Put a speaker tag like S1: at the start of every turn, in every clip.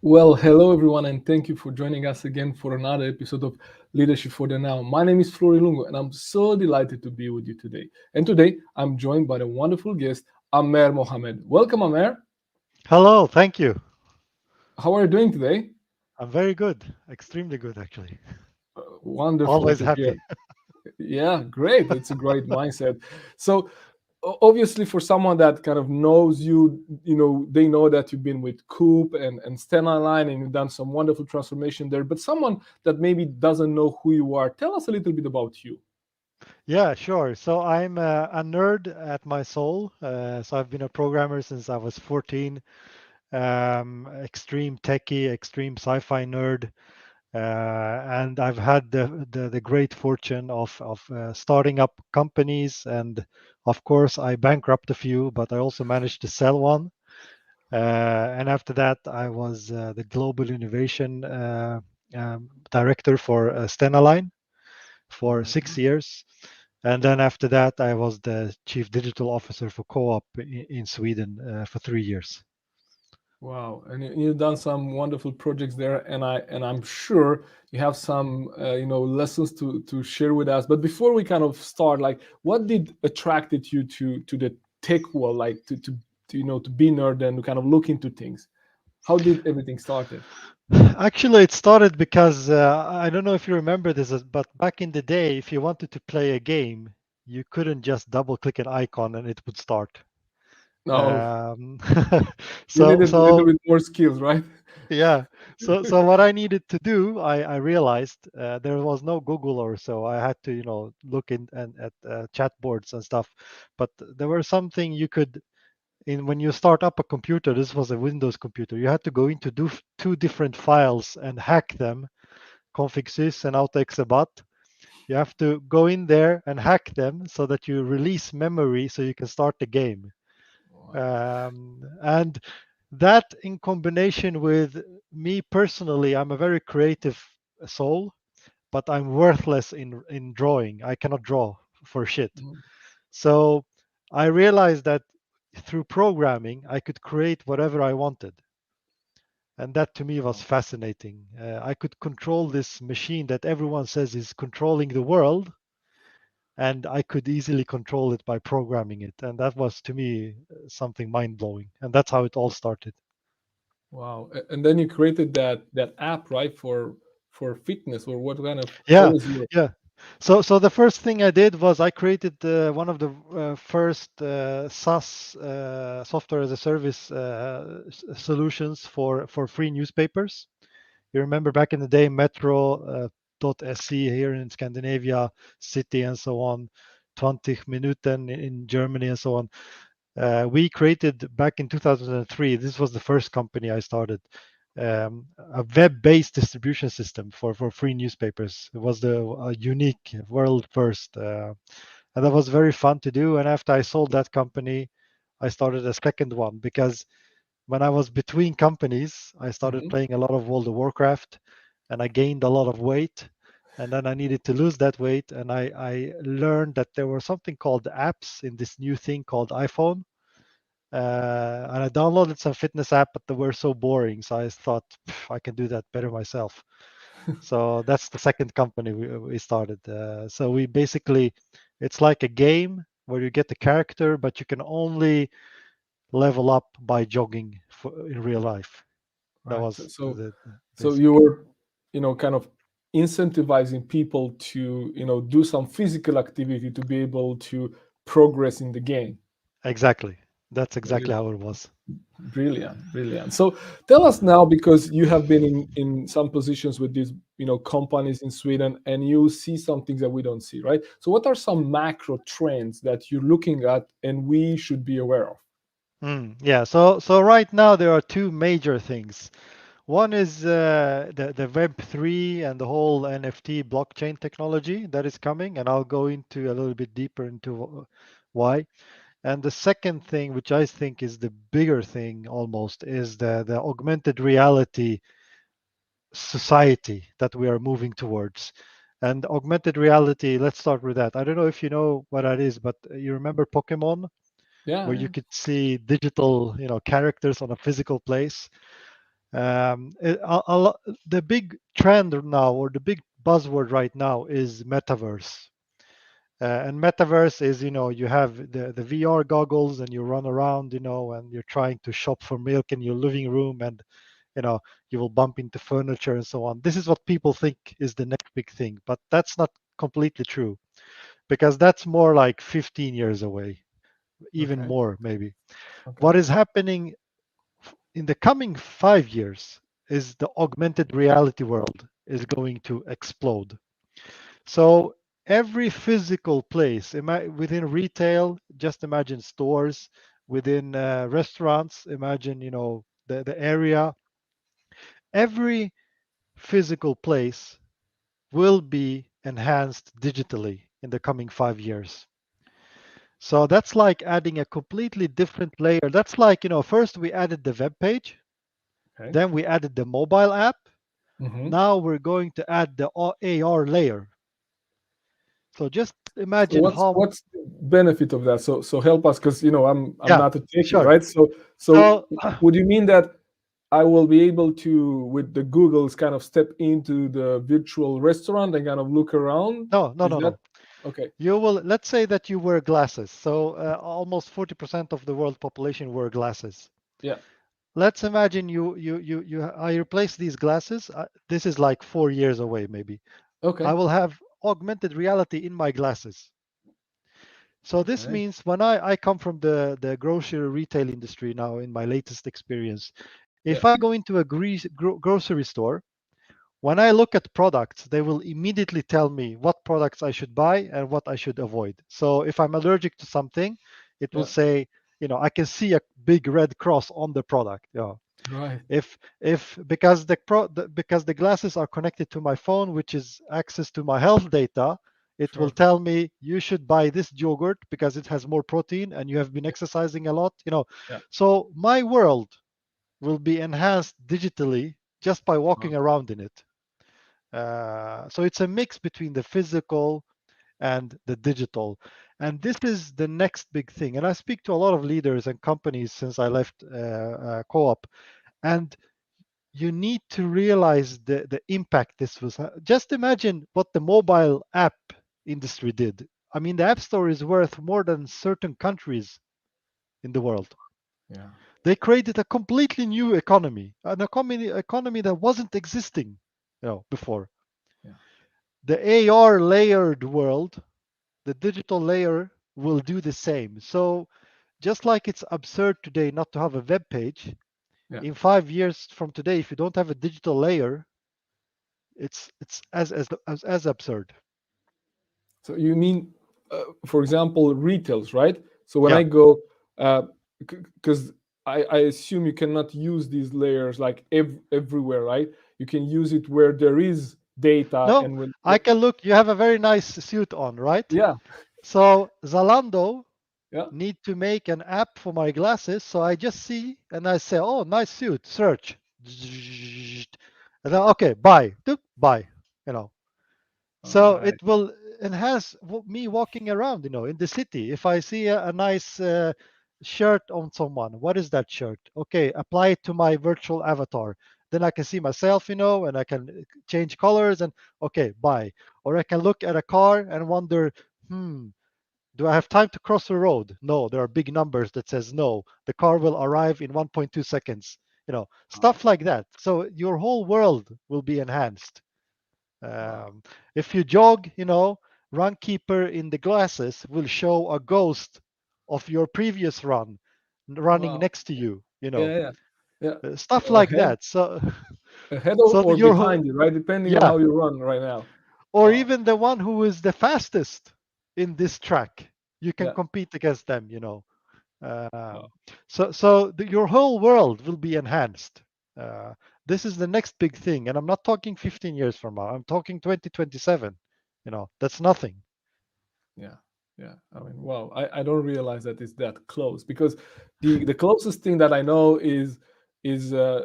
S1: Well, hello everyone, and thank you for joining us again for another episode of Leadership for the Now. My name is Florin Lungu, and I'm so delighted to be with you today. And today, I'm joined by the wonderful guest, Amer Mohammed. Welcome, Amer.
S2: Hello, thank you.
S1: How are you doing today?
S2: I'm very good, extremely good actually.
S1: Wonderful
S2: Always
S1: to hear.
S2: happy.
S1: Yeah, great. It's a great mindset. So, obviously, for someone that kind of knows you, they know that you've been with Coop and Stena Line and you've done some wonderful transformation there. But someone that maybe doesn't know who you are, tell us a little bit about you.
S2: Yeah, sure. So I'm a nerd at my soul. So I've been a programmer since I was 14. Extreme techie, extreme sci-fi nerd. And I've had the great fortune of starting up companies, and of course I bankrupt a few, but I also managed to sell one. And after that, I was the global innovation director for Stena Line for
S1: Mhm.
S2: 6 years. And then after that, I was the chief digital officer for Co-op in Sweden for 3 years.
S1: Wow, and you've done some wonderful projects there, and I'm sure you have some lessons to share with us. But before we kind of start, like, what did attracted you to the tech world, like to be nerd and to kind of look into things? How did everything started?
S2: Actually, it started because I don't know if you remember this, but back in the day, if you wanted to play a game, you couldn't just double click an icon and it would start.
S1: No,
S2: Um,
S1: you
S2: so
S1: needed a little
S2: so
S1: bit more skills, right?
S2: Yeah. So what I needed to do, I realized there was no Google or so. I had to, look in and at chat boards and stuff. But there were something you could in when you start up a computer. This was a Windows computer. You had to go into two different files and hack them, config sys and outexabat. You have to go in there and hack them so that you release memory so you can start the game.
S1: Wow.
S2: And that in combination with me personally, I'm a very creative soul, but I'm worthless in drawing. I cannot draw for shit.
S1: Mhm.
S2: So I realized that through programming I could create whatever I wanted, and that to me was
S1: Wow.
S2: fascinating. I could control this machine that everyone says is controlling the world, and I could easily control it by programming it, and that was to me something mind blowing, and that's how it all started.
S1: Wow. And then you created that app, right, for fitness, or what kind of what
S2: Yeah,
S1: was your
S2: yeah. So the first thing I did was I created one of the first SaaS software as a service solutions for free newspapers. You remember back in the day, Metro. .se here in Scandinavia, City and so on, 20 Minuten in Germany and so on. We created back in 2003. This was the first company I started. A web-based distribution system for free newspapers. It was the unique world first, and that was very fun to do. And after I sold that company, I started a second one because when I was between companies, I started
S1: Mhm.
S2: playing a lot of World of Warcraft, and I gained a lot of weight. And then I needed to lose that weight, and I learned that there were something called apps in this new thing called iPhone, and I downloaded some fitness app, but they were so boring. So I thought I can do that better myself. So that's the second company we started. So we basically, it's like a game where you get the character, but you can only level up by jogging in real life. That
S1: Right. So,
S2: was
S1: so
S2: the
S1: so
S2: basic.
S1: you were, kind of incentivizing people to, do some physical activity to be able to progress in the game.
S2: Exactly. That's exactly
S1: Brilliant,
S2: how it was.
S1: brilliant, brilliant. So tell us now, because you have been in some positions with these, companies in Sweden, and you see some things that we don't see, right? So what are some macro trends that you're looking at and we should be aware of?
S2: Yeah. So right now there are two major things. One is the Web3 and the whole NFT blockchain technology that is coming, and I'll go into a little bit deeper into why. And the second thing, which I think is the bigger thing almost, is the augmented reality society that we are moving towards. And augmented reality, let's start with that. I don't know if you know what that is, but you remember Pokemon,
S1: Yeah,
S2: where you
S1: yeah.
S2: could see digital, characters on a physical place. The big trend now, or the big buzzword right now, is metaverse. And metaverse is, you have the VR goggles and you run around, and you're trying to shop for milk in your living room, and you know you will bump into furniture and so on. This is what people think is the next big thing, but that's not completely true, because that's more like 15 years away, even
S1: Okay.
S2: more maybe.
S1: Okay.
S2: What is happening in the coming 5 years is the augmented reality world is going to explode. So every physical place within retail, just imagine stores, within restaurants, imagine, the area, every physical place will be enhanced digitally in the coming 5 years. So that's like adding a completely different layer. That's like, first we added the web page,
S1: Okay.
S2: then we added the mobile app.
S1: Hmm.
S2: Now we're going to add the AR layer. So just
S1: So
S2: imagine how,
S1: what's the benefit of that? So help us, because I'm
S2: yeah,
S1: not a techie,
S2: sure.
S1: right? So
S2: So
S1: would you mean that I will be able to, with the Googles, kind of step into the virtual restaurant and kind of look around?
S2: no, no,
S1: Is
S2: no,
S1: that
S2: no.
S1: okay?
S2: You will, let's say that you wear glasses. So almost 40% of the world population wear glasses.
S1: Yeah.
S2: Let's imagine I replace these glasses. This is like 4 years away, maybe. I
S1: Okay.
S2: will have augmented reality in my glasses. So this
S1: Okay.
S2: means when I come from the grocery retail industry now, in my latest experience, if
S1: Yeah.
S2: I go into a grocery store, when I look at products, they will immediately tell me what products I should buy and what I should avoid. So if I'm allergic to something, it will
S1: Yeah.
S2: say, I can see a big red cross on the product.
S1: Right.
S2: If because because the glasses are connected to my phone, which is access to my health data, it will
S1: Sure.
S2: tell me you should buy this yogurt because it has more protein and you have been
S1: Yeah.
S2: exercising a lot.
S1: Yeah.
S2: So my world will be enhanced digitally just by
S1: Wow.
S2: walking around in it. So it's a mix between the physical and the digital. And this is the next big thing. And I speak to a lot of leaders and companies since I left Co-op. And you need to realize the impact this was. Just imagine what the mobile app industry did. I mean, the App Store is worth more than certain countries in the world.
S1: Yeah.
S2: They created a completely new economy, an economy that wasn't existing, before.
S1: Yeah.
S2: The AR layered world, the digital layer, will do the same. So just like it's absurd today not to have a web page,
S1: Yeah.
S2: in 5 years from today, if you don't have a digital layer, it's as absurd.
S1: So you mean, for example, retails, right? So when
S2: Yeah.
S1: I go, because I assume you cannot use these layers like everywhere, right? You can use it where there is data
S2: No,
S1: and when,
S2: I can look. You have a very nice suit on, right?
S1: yeah,
S2: So Zalando
S1: yeah,
S2: need to make an app for my glasses. So I just see and I say, oh, nice suit, search. And then, okay, buy, buy, you know.
S1: all
S2: So
S1: right,
S2: it will enhance me walking around, in the city. If I see a nice shirt on someone, what is that shirt? Okay, apply it to my virtual avatar. Then I can see myself, and I can change colors and okay, buy. Or I can look at a car and wonder, hmm, do I have time to cross the road? No, there are big numbers that says no. The car will arrive in 1.2 seconds.
S1: wow,
S2: Stuff like that. So your whole world will be enhanced.
S1: wow,
S2: Um, if you jog, Runkeeper in the glasses will show a ghost of your previous run running
S1: wow,
S2: next to you.
S1: yeah, yeah, yeah.
S2: Stuff
S1: So
S2: like that. So,
S1: ahead
S2: so
S1: or
S2: your
S1: behind you, right? Depending on
S2: yeah,
S1: how you run right now.
S2: or
S1: Wow,
S2: even the one who is the fastest in this track, you can
S1: yeah,
S2: compete against them.
S1: wow,
S2: Your whole world will be enhanced. Uh, this is the next big thing, and I'm not talking 15 years from now. I'm talking 2027. That's nothing.
S1: yeah, yeah. I mean, wow, I don't realize that it's that close because the closest thing that I know is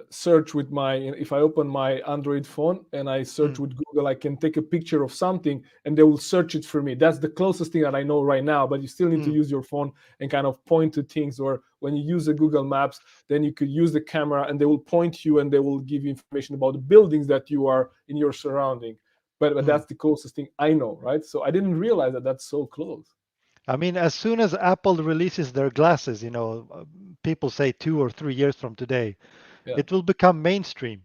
S1: search with my, if I open my Android phone and I search
S2: Mm,
S1: with Google, I can take a picture of something and they will search it for me. That's the closest thing that I know right now. But you still need to
S2: mm,
S1: use your phone and kind of point to things, or when you use the Google Maps, then you could use the camera and they will point you and they will give you information about the buildings that you are in your surrounding. But
S2: Mm.
S1: that's the closest thing I know, right? So I didn't realize that that's so close.
S2: I mean, as soon as Apple releases their glasses, people say 2 or 3 years from today,
S1: Yeah,
S2: it will become mainstream,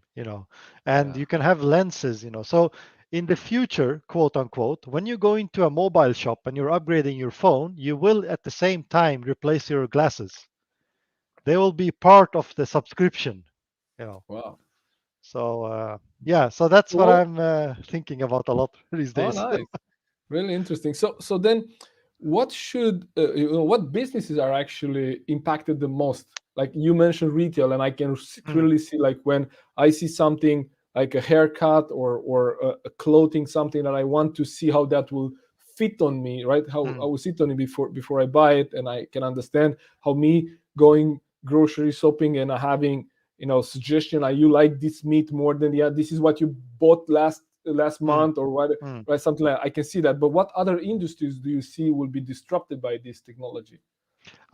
S2: and
S1: yeah,
S2: you can have lenses, So in the future, quote unquote, when you go into a mobile shop and you're upgrading your phone, you will at the same time replace your glasses. They will be part of the subscription, you know.
S1: wow.
S2: So yeah, so that's what
S1: Well,
S2: I'm thinking about a lot these
S1: oh,
S2: days.
S1: nice. Really interesting. So then, what should what businesses are actually impacted the most? Like you mentioned retail, and I can
S2: Mm,
S1: clearly see like when I see something like a haircut or a clothing, something that I want to see how that will fit on me, right? How I
S2: mm,
S1: will sit on it before I buy it, and I can understand how me going grocery shopping and having suggestion. You like this meat more than the other. This is what you bought last
S2: mm,
S1: month or what,
S2: mm.
S1: right? Something like I can see that. But what other industries do you see will be disrupted by this technology?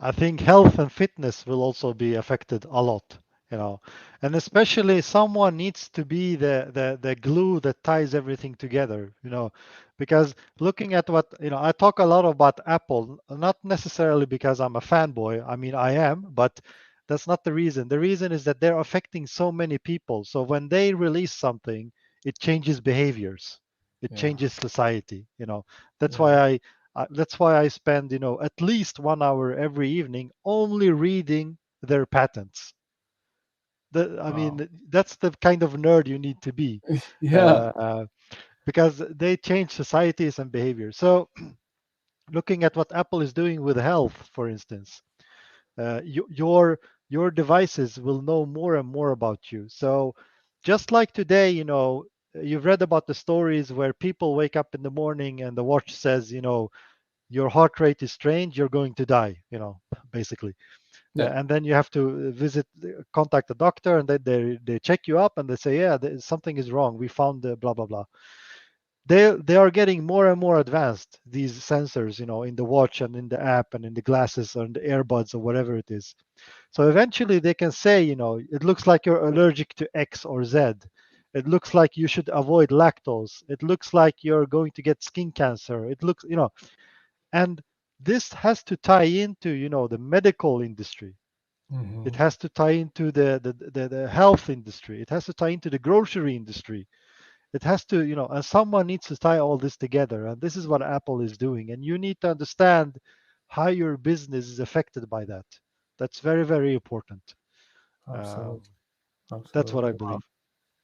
S2: I think health and fitness will also be affected a lot, you know, and especially someone needs to be the glue that ties everything together, because looking at what, I talk a lot about Apple, not necessarily because I'm a fanboy. I mean, I am, but that's not the reason. The reason is that they're affecting so many people. So when they release something, it changes behaviors, it
S1: Yeah,
S2: changes society, That's
S1: yeah.
S2: why I spend, at least 1 hour every evening only reading their patents. I
S1: Wow.
S2: mean, that's the kind of nerd you need to be,
S1: Yeah.
S2: uh, uh, because they change societies and behavior. So, looking at what Apple is doing with health, for instance, your devices will know more and more about you. So, just like today, you've read about the stories where people wake up in the morning and the watch says, your heart rate is strange, you're going to die, basically.
S1: Yeah.
S2: And then you have to contact the doctor, and then they check you up and they say, yeah, something is wrong. We found the blah blah blah. They are getting more and more advanced. These sensors, in the watch and in the app and in the glasses or in the earbuds or whatever it is. So eventually they can say, it looks like you're allergic to X or Z. It looks like you should avoid lactose. It looks like you're going to get skin cancer. It looks, and this has to tie into, the medical industry. It
S1: Hmm.
S2: has to tie into the health industry. It has to tie into the grocery industry. It has to, and someone needs to tie all this together. And this is what Apple is doing. And you need to understand how your business is affected by that. That's very, very important. Um,
S1: Absolutely.
S2: that's what
S1: Absolutely.
S2: I
S1: Wow.
S2: believe.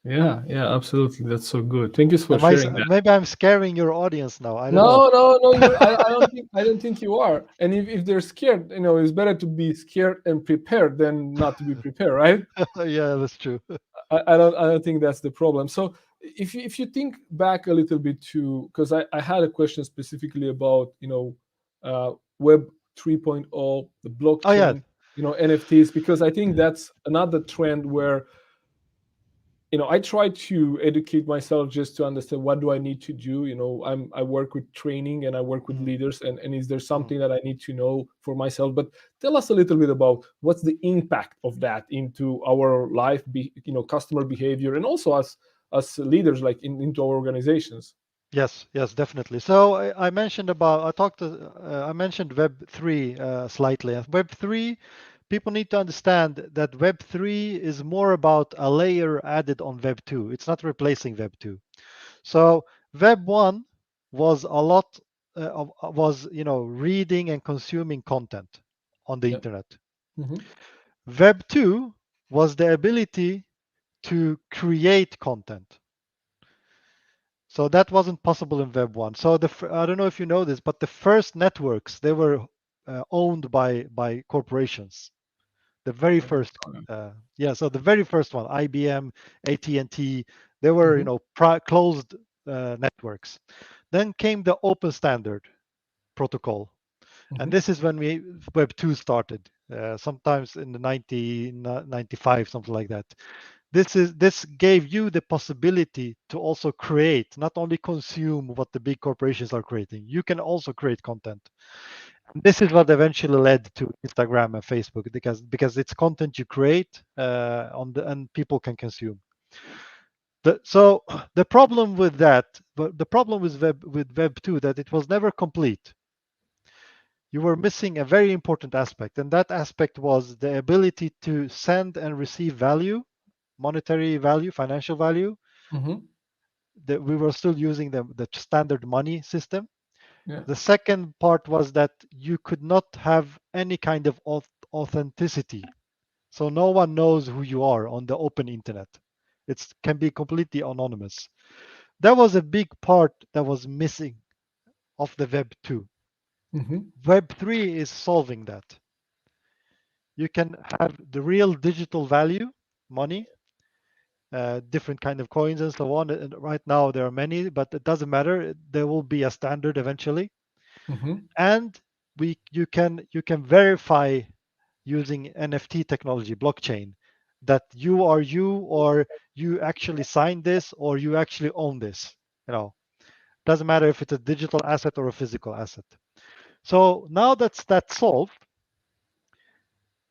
S1: Yeah. Yeah. Absolutely. That's so good. Thank you for
S2: Am I,
S1: sharing that.
S2: maybe I'm scaring your audience now. I don't know.
S1: No, no, no. I don't think you are. And if they're scared, it's better to be scared and prepared than not to be prepared, right?
S2: Yeah, that's true.
S1: I don't think that's the problem. So if you think back a little bit to, because I had a question specifically about Web 3.0, the
S2: Oh, yeah.
S1: blockchain, NFTs, because I think that's another trend where I try to educate myself just to understand what do I need to do. I work with training and I work with
S2: Mm,
S1: leaders, and is there
S2: mm.
S1: something that I need to know for myself? But tell us a little bit about what's the impact of that into our life, customer behavior, and also as leaders, like into our organizations.
S2: Yes, yes, definitely. So I mentioned about I mentioned Web3 slightly. Web3, people need to understand that Web3 is more about a layer added on Web2. It's not replacing Web2. So Web1 was a lot was reading and consuming content on the
S1: Yeah.
S2: internet.
S1: Hmm.
S2: Web2 was the ability to create content. So that wasn't possible in Web 1. So I don't know if you know this, but the first networks, they were owned by corporations. The very
S1: I didn't
S2: first,
S1: know that.
S2: yeah. So the very first one, IBM, AT&T, they were
S1: Hmm.
S2: closed networks. Then came the open standard protocol, and
S1: Hmm.
S2: this is when Web 2 started. Sometimes in the 95, something like that. This gave you the possibility to also create, not only consume what the big corporations are creating. You can also create content. This is what eventually led to Instagram and Facebook because it's content you create on the and people can consume. So the problem with that, the problem with Web 2 that it was never complete. You were missing a very important aspect, and that aspect was the ability to send and receive value, monetary value, financial value.
S1: Mm-hmm.
S2: That we were still using the standard money system.
S1: Yeah.
S2: The second part was that you could not have any kind of authenticity. So no one knows who you are on the open internet. It can be completely anonymous. That was a big part that was missing of the Web 2.
S1: Mm-hmm.
S2: Web 3 is solving that. You can have the real digital value, money, different kind of coins and so on. And right now there are many, but it doesn't matter. There will be a standard eventually,
S1: Mm-hmm.
S2: and you can verify using NFT technology, blockchain, that you are you, or you actually signed this, or you actually own this. You know, doesn't matter if it's a digital asset or a physical asset. So now that's solved.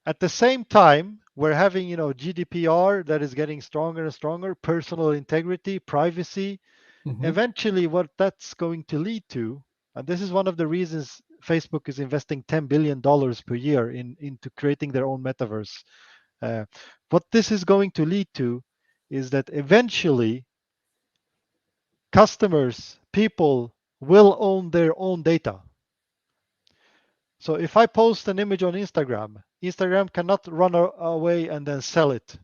S2: At the same time, we're having GDPR that is getting stronger and stronger, personal integrity, privacy.
S1: Mm-hmm.
S2: Eventually, what that's going to lead to, and this is one of the reasons Facebook is investing $10 billion per year into creating their own metaverse. What this is going to lead to is that eventually customers, people will own their own data. So if I post an image on Instagram, Instagram cannot run away and then sell it,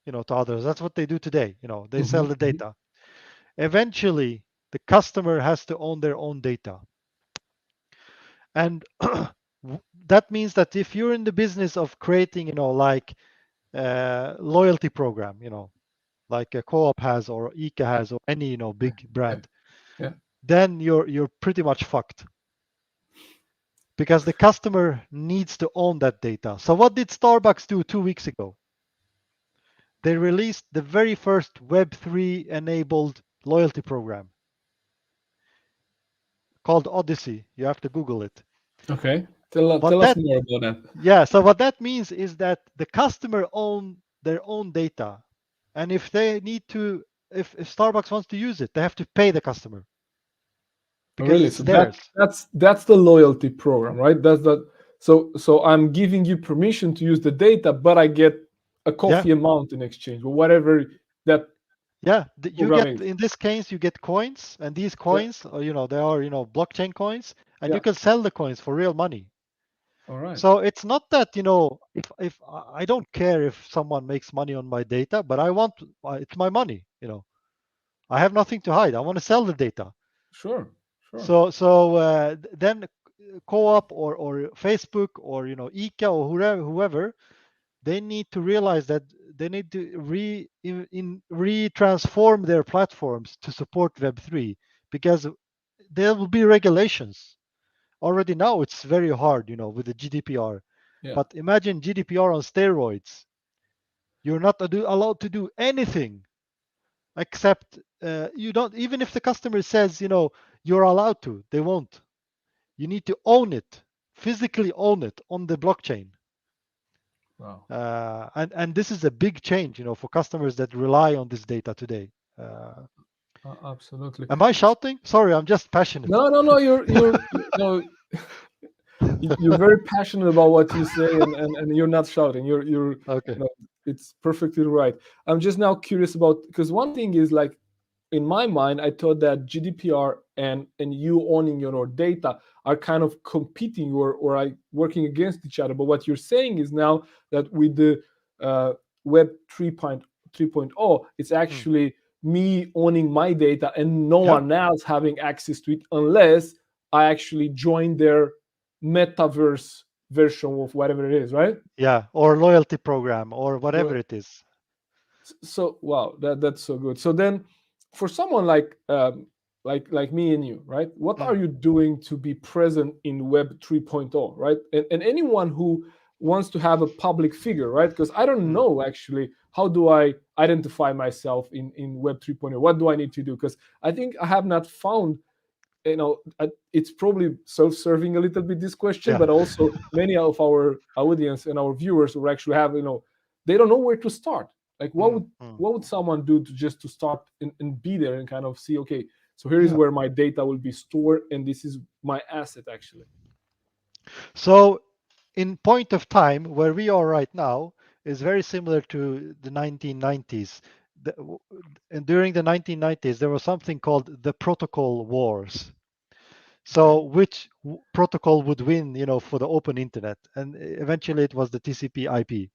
S2: to others. That's what they do today. They sell the
S1: Mm-hmm.
S2: data. Eventually, the customer has to own their own data. And that means that if you're in the business of creating, like loyalty program, like a co-op has or ICA has or any, big
S1: Yeah.
S2: brand,
S1: Yeah.
S2: then you're pretty much fucked because the customer needs to own that data. So what did Starbucks do 2 weeks ago? They released the very first Web3 enabled loyalty program called Odyssey. You have to Google it.
S1: Okay. Tell
S2: What
S1: us
S2: that
S1: more about that.
S2: Yeah, so what that means is that the customer own their own data. And if they need to if Starbucks wants to use it, they have to pay the customer
S1: Oh,
S2: because
S1: really?
S2: it's
S1: So
S2: theirs.
S1: that's the loyalty program, right? That's the so I'm giving you permission to use the data, but I get a
S2: Yeah.
S1: coffee amount in exchange, or whatever that
S2: Yeah, you
S1: program
S2: get
S1: is.
S2: in this case you get coins, and these
S1: Yeah.
S2: coins are, they are, blockchain coins, and
S1: Yeah.
S2: you can sell the coins for real money.
S1: All right.
S2: So it's not that, if I don't care if someone makes money on my data, but I want it's my money, I have nothing to hide. I want to sell the data.
S1: Sure. Sure.
S2: So then co-op or Facebook or ICA or whoever, they need to realize that they need to re-transform their platforms to support Web3 because there will be regulations. Already now it's very hard, with the GDPR.
S1: Yeah.
S2: But imagine GDPR on steroids. You're not allowed to do anything except you don't, even if the customer says, you're allowed to, they won't. You need to own it, physically own it on the blockchain.
S1: Wow.
S2: And this is a big change, for customers that rely on this data today. Uh,
S1: Absolutely.
S2: am I shouting? Sorry, I'm just passionate.
S1: No, no, no. No. You're very passionate about what you say, and you're not shouting.
S2: Okay.
S1: It's perfectly right. I'm just now curious about, because one thing is like, in my mind, I thought that GDPR and you owning your data are kind of competing or working against each other. But what you're saying is now that with the Web 3.0, it's
S2: Mm.
S1: actually me owning my data and no
S2: Yeah.
S1: one else having access to it unless I actually join their metaverse version of whatever it is, right?
S2: Yeah. Or loyalty program or whatever
S1: Right.
S2: it is.
S1: So wow, that's so good. So then for someone like me and you, right, what are
S2: Mm.
S1: you doing to be present in Web 3.0, right? And anyone who wants to have a public figure, right? Because I don't
S2: Mm.
S1: know actually, how do I identify myself in Web 3.0? What do I need to do? Because I think I have not found it's probably self-serving a little bit, this question,
S2: Yeah.
S1: but also many of our audience and our viewers who actually have, they don't know where to start. Like
S2: Mm, mm.
S1: what would someone do to just to start and be there and kind of see, okay, so here is
S2: Yeah.
S1: where my data will be stored and this is my asset actually.
S2: So, in point of time, where we are right now is very similar to the 1990s. The, and during the 1990s, there was something called the protocol wars. So,
S1: Okay.
S2: which protocol would win, for the open internet? And eventually, it was the TCP/IP.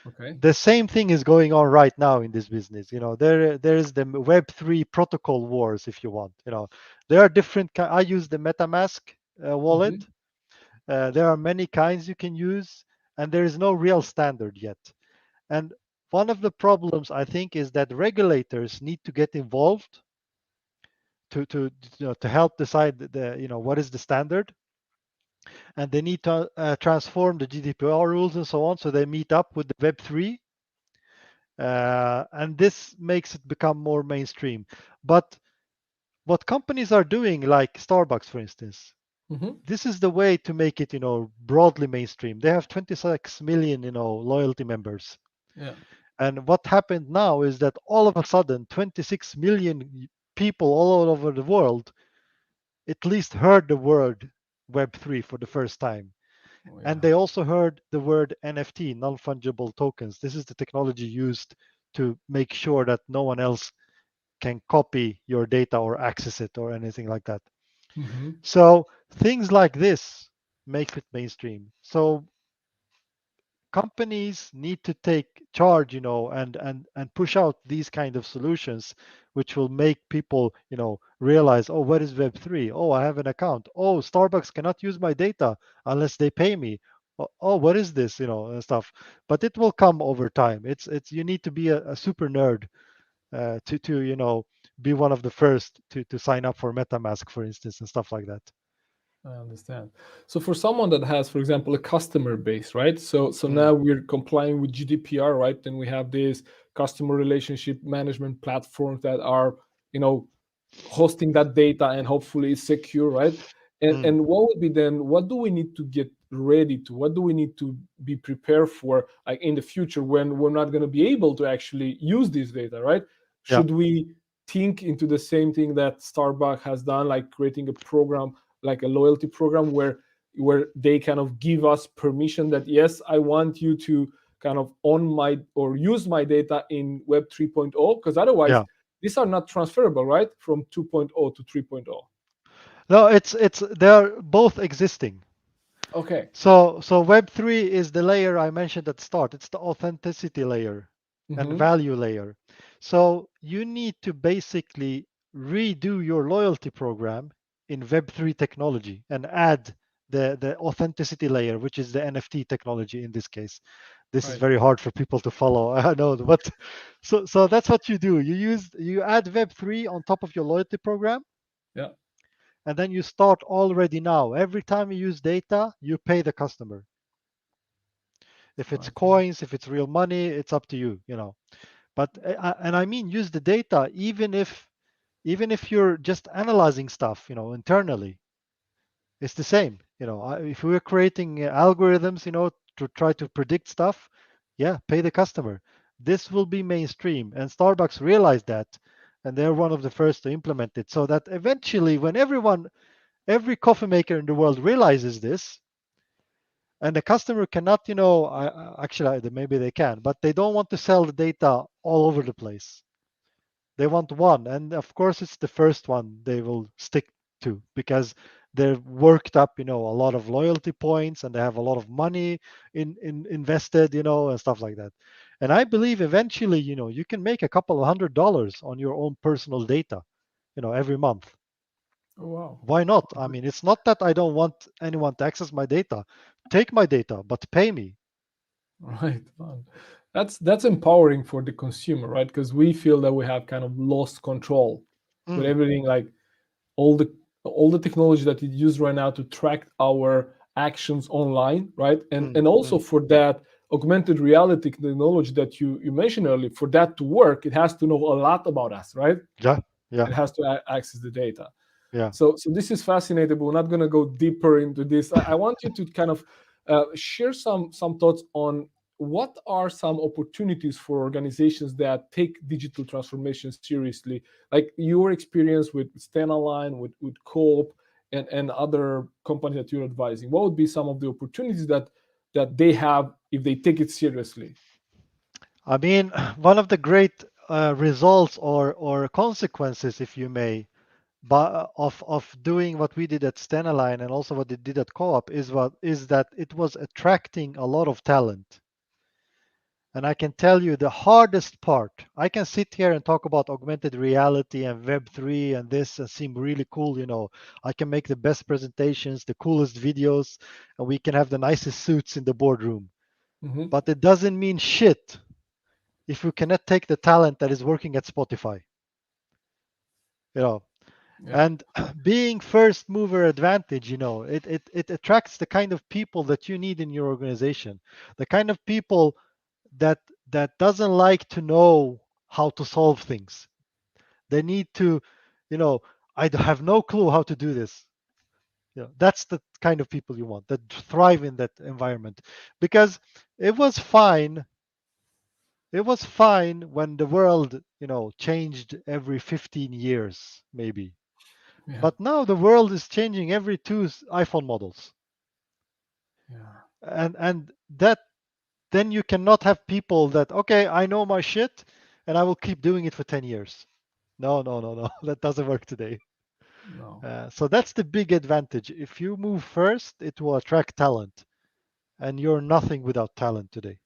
S1: Okay.
S2: The same thing is going on right now in this business. There is the Web3 protocol wars, if you want. There are different. I use the MetaMask wallet.
S1: Hmm.
S2: There are many kinds you can use, and there is no real standard yet. And one of the problems I think is that regulators need to get involved to help decide what is the standard, and they need to transform the GDPR rules and so on, so they meet up with the Web3, and this makes it become more mainstream. But what companies are doing, like Starbucks, for instance,
S1: Hmm.
S2: this is the way to make it, broadly mainstream. They have 26 million, loyalty members.
S1: Yeah.
S2: And what happened now is that all of a sudden, 26 million people all over the world at least heard the word Web3 for the first time.
S1: Oh,
S2: And
S1: yeah.
S2: they also heard the word NFT, non fungible tokens. This is the technology used to make sure that no one else can copy your data or access it or anything like that.
S1: Hmm.
S2: So things like this make it mainstream. So companies need to take charge, and push out these kind of solutions, which will make people, realize, oh, what is Web3? Oh, I have an account. Oh, Starbucks cannot use my data unless they pay me. Oh, what is this? And stuff. But it will come over time. It's you need to be a super nerd to be one of the first to sign up for MetaMask, for instance, and stuff like that.
S1: I understand. So for someone that has, for example, a customer base, right? So
S2: Mm,
S1: now we're complying with GDPR, right? And we have these customer relationship management platforms that are, you know, hosting that data and hopefully it's secure, right?
S2: mm,
S1: And what would be then, what do we need to get ready to? What do we need to be prepared for, like in the future when we're not going to be able to actually use this data, right?
S2: yeah,
S1: Should we think into the same thing that Starbucks has done, like creating a program, like a loyalty program where they kind of give us permission that yes, I want you to kind of own my or use my data in Web 3.0, because otherwise
S2: yeah.
S1: these are not transferable, right? From 2.0 to 3.0.
S2: No, it's they're both existing.
S1: Okay.
S2: So Web3 is the layer I mentioned at the start. It's the authenticity layer and
S1: Mm-hmm.
S2: value layer. So you need to basically redo your loyalty program in Web3 technology and add the authenticity layer, which is the NFT technology in this case. This is
S1: Right.
S2: very hard for people to follow. I know, but so that's what you do. You add Web3 on top of your loyalty program,
S1: Yeah.
S2: and then you start already now. Every time you use data, you pay the customer. If it's
S1: Okay.
S2: coins, if it's real money, it's up to you. But and I mean use the data even if you're just analyzing stuff, internally. It's the same. If we were creating algorithms, to try to predict stuff, yeah, pay the customer. This will be mainstream, and Starbucks realized that, and they're one of the first to implement it. So that eventually, when every coffee maker in the world realizes this, and the customer cannot, actually maybe they can, but they don't want to sell the data all over the place. They want one, and of course it's the first one they will stick to because they're worked up, a lot of loyalty points, and they have a lot of money in invested, and stuff like that. And I believe eventually, you can make a couple of $100 on your own personal data, every month.
S1: Oh, wow.
S2: Why not? I mean, it's not that I don't want anyone to access my data. Take my data, but pay me.
S1: Right. Wow. That's empowering for the consumer, right? Because we feel that we have kind of lost control with
S2: Mm,
S1: everything, like all the all the technology that is used right now to track our actions online, right? And also
S2: mm.
S1: for that augmented reality technology that you mentioned earlier, for that to work, it has to know a lot about us, right?
S2: Yeah, yeah.
S1: It has to access the data.
S2: Yeah.
S1: So this is fascinating, but we're not going to go deeper into this. I want you to kind of share some thoughts on what are some opportunities for organizations that take digital transformation seriously, like your experience with Stanaline, with Coop, and other companies that you're advising. What would be some of the opportunities that they have if they take it seriously?
S2: I mean, one of the great results or consequences, if you may, but of doing what we did at Stenaline and also what they did at Co-op is that it was attracting a lot of talent. And I can tell you the hardest part. I can sit here and talk about augmented reality and Web3 and this and seem really cool. I can make the best presentations, the coolest videos, and we can have the nicest suits in the boardroom.
S1: Hmm.
S2: But it doesn't mean shit if you cannot take the talent that is working at Spotify. You know,
S1: Yeah.
S2: and being first mover advantage, it attracts the kind of people that you need in your organization, the kind of people that doesn't like to know how to solve things. They need to, you know, have no clue how to do this. That's the kind of people you want that thrive in that environment. Because it was fine. It was fine when the world, changed every 15 years, maybe.
S1: Yeah.
S2: But now the world is changing every two iPhone models.
S1: Yeah.
S2: And that then you cannot have people that, okay, I know my shit and I will keep doing it for 10 years. No, no, no, no. That doesn't work today.
S1: No.
S2: So that's the big advantage. If you move first, it will attract talent, and you're nothing without talent today.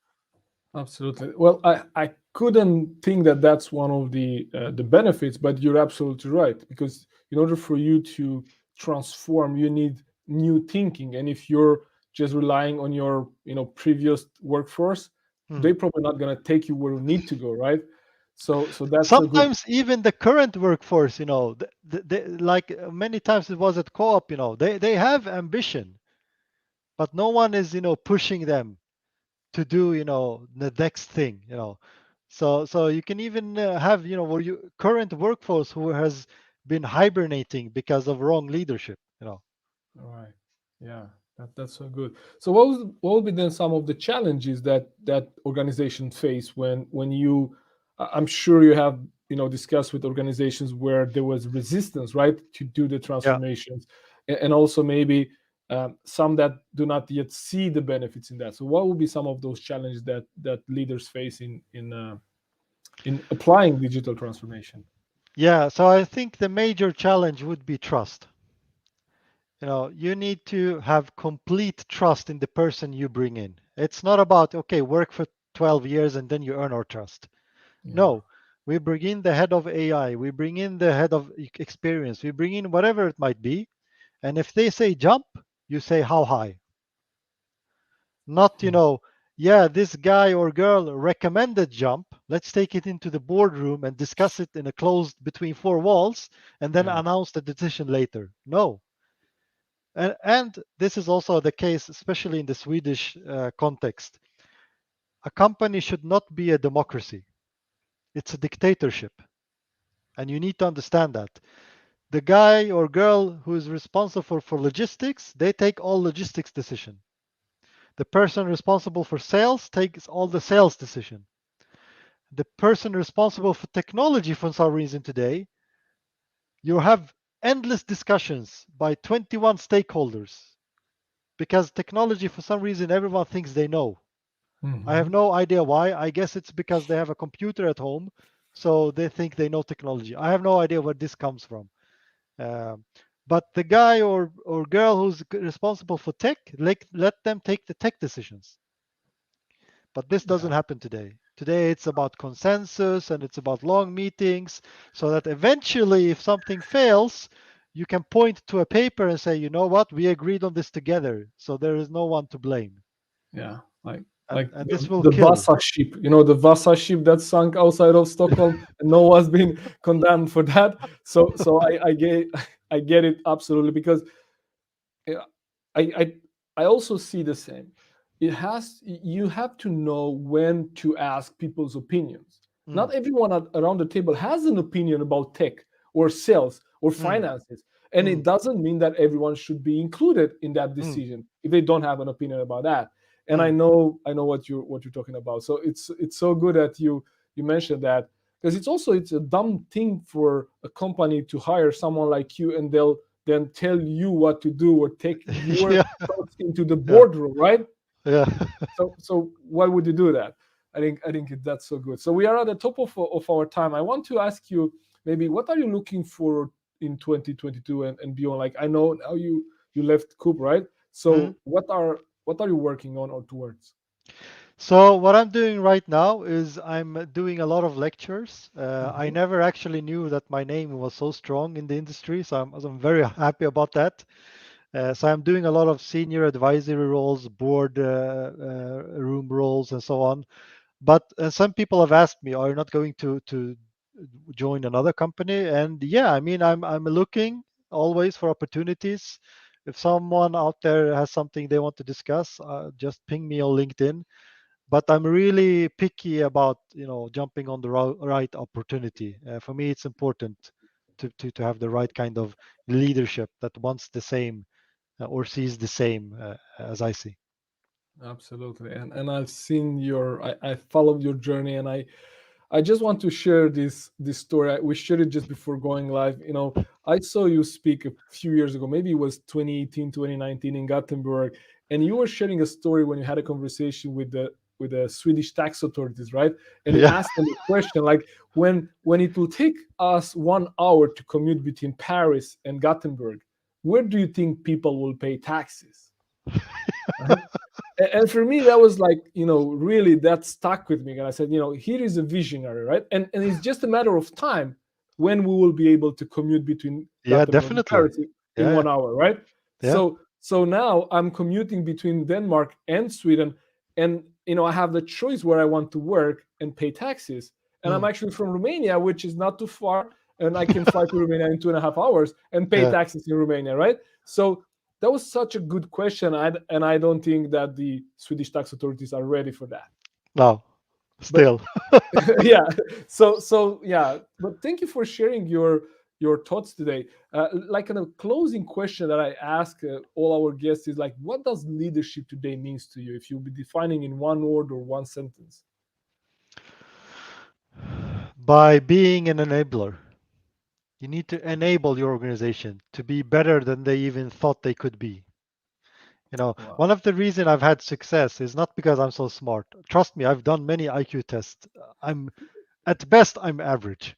S1: Absolutely. Well, I couldn't think that that's one of the benefits, but you're absolutely right, because in order for you to transform, you need new thinking, and if you're just relying on your previous workforce,
S2: Hmm.
S1: they're probably not going to take you where you need to go, right? So that's a good.
S2: Sometimes even the current workforce, like many times it was at co-op, they have ambition, but no one is, pushing them to do the next thing. So you can even have where you current workforce who has been hibernating because of wrong leadership.
S1: All right. Yeah, that's so good. So what would be then some of the challenges that organizations face when you I'm sure you have discussed with organizations where there was resistance, right, to do the
S2: Yeah.
S1: transformations, and also maybe some that do not yet see the benefits in that. So what would be some of those challenges that leaders face in applying digital transformation?
S2: Yeah, so I think the major challenge would be trust. You need to have complete trust in the person you bring in. It's not about, okay, work for 12 years and then you earn our trust.
S1: Yeah.
S2: No, we bring in the head of AI, we bring in the head of experience, we bring in whatever it might be. And if they say jump, you say how high. Not, yeah, this guy or girl recommended jump. Let's take it into the boardroom and discuss it in a closed between four walls and then
S1: Yeah.
S2: announce the decision later. No. And this is also the case, especially in the Swedish context. A company should not be a democracy, it's a dictatorship. And you need to understand that. The guy or girl who is responsible for logistics, they take all logistics decision. The person responsible for sales takes all the sales decision. The person responsible for technology for some reason today, you have endless discussions by 21 stakeholders because technology for some reason everyone thinks they know. I have
S1: Hmm.
S2: no idea why. I guess it's because they have a computer at home, so they think they know technology. I have no idea where this comes from. Um, but the guy or girl who's responsible for tech, let them take the tech decisions. But this
S1: Yeah.
S2: doesn't happen today. Today it's about consensus and it's about long meetings so that eventually, if something fails, you can point to a paper and say, you know what, we agreed on this together. So there is no one to blame.
S1: Yeah, like
S2: And this will
S1: the
S2: kill.
S1: Vasa ship, the Vasa ship that sunk outside of Stockholm, and no one's been condemned for that. So I get I get it absolutely, because yeah, I I I also see the same. You have to know when to ask people's opinions.
S2: Mm,
S1: Not everyone around the table has an opinion about tech or sales or
S2: mm,
S1: finances, and it
S2: Mm,
S1: doesn't mean that everyone should be included in that
S2: mm,
S1: decision if they don't have an opinion about that. And I
S2: mm.
S1: know I know what you're talking about. So it's so good that you mentioned that, because it's a dumb thing for a company to hire someone like you and they'll then tell you what to do or take your
S2: Yeah,
S1: thoughts into the
S2: yeah,
S1: boardroom, right?
S2: yeah.
S1: So why would you do that? I think that's so good. So we are at the top of our time. I want to ask you, maybe, what are you looking for in 2022 and beyond? Like, I know now you left Coop, right?
S2: Mm.
S1: So what are you working on or towards?
S2: So what I'm doing right now is I'm doing a lot of lectures. I
S1: Mhm.
S2: never actually knew that my name was so strong in the industry, so I'm very happy about that. So I'm doing a lot of senior advisory roles, board room roles, and so on. But some people have asked me, "Are you not going to join another company?" And yeah, I mean, I'm looking always for opportunities. If someone out there has something they want to discuss, just ping me on LinkedIn. But I'm really picky about jumping on the right opportunity. For me, it's important to have the right kind of leadership that wants the same or sees the same as I see.
S1: Absolutely. And I've seen I followed your journey, and I just want to share this story. We shared it just before going live. I saw you speak a few years ago, maybe it was 2018, 2019, in Gothenburg, and you were sharing a story when you had a conversation with the Swedish tax authorities, right? And you
S2: Yeah.
S1: asked them a question like, when it will take us 1 hour to commute between Paris and Gothenburg, where do you think people will pay taxes? Right? And for me, that was like, really, that stuck with me. And I said, here is a visionary, right? And it's just a matter of time when we will be able to commute between
S2: Yeah,
S1: Gothenburg and
S2: definitely.
S1: Paris in
S2: Yeah,
S1: 1 hour, right?
S2: yeah.
S1: So now I'm commuting between Denmark and Sweden, and I have the choice where I want to work and pay taxes. And I'm
S2: Mm.
S1: actually from Romania, which is not too far, and I can fly to Romania in 2.5 hours and pay
S2: Yeah.
S1: taxes in Romania, right? So that was such a good question, and I don't think that the Swedish tax authorities are ready for that.
S2: No,
S1: But
S2: still.
S1: yeah, so yeah. But thank you for sharing your thoughts today. Like, a closing question that I ask all our guests is like, what does leadership today means to you? If you'll be defining in one word or one sentence.
S2: By being an enabler. You need to enable your organization to be better than they even thought they could be.
S1: Wow,
S2: One of the reason I've had success is not because I'm so smart. Trust me, I've done many IQ tests. I'm at best I'm average,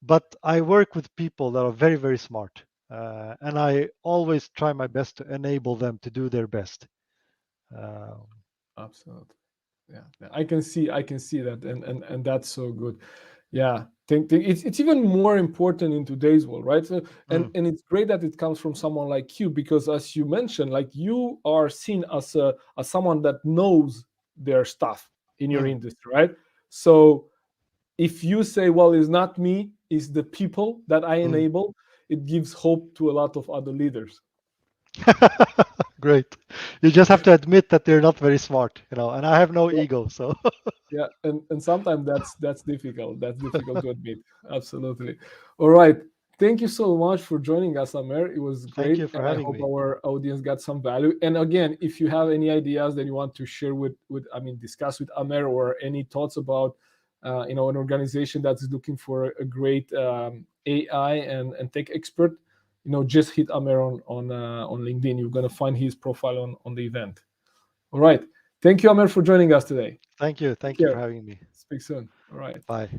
S2: but I work with people that are very, very smart, and I always try my best to enable them to do their best. Uh,
S1: absolutely. Yeah, I can see that, and that's so good. Yeah, think it's even more important in today's world, right? So, and
S2: mm,
S1: and it's great that it comes from someone like you, because, as you mentioned, like, you are seen as someone that knows their stuff in your
S2: mm,
S1: industry, right? So if you say, well, it's not me, it's the people that I
S2: mm.
S1: enable, it gives hope to a lot of other leaders.
S2: Great. You just have to admit that they're not very smart, and I have no ego, so
S1: Yeah, and sometimes that's difficult. That's difficult to admit. Absolutely. All right. Thank you so much for joining us, Amer. It was
S2: thank
S1: great,
S2: you for
S1: and I
S2: having
S1: hope
S2: me.
S1: our audience got some value. And again, if you have any ideas that you want to share discuss with Amer, or any thoughts about, an organization that's looking for a great AI and tech expert, just hit Amer on LinkedIn. You're gonna find his profile on the event. All right. Thank you, Amer, for joining us today.
S2: Thank you.
S1: Take
S2: Thank you for
S1: care.
S2: having me.
S1: Speak soon. All right.
S2: Bye.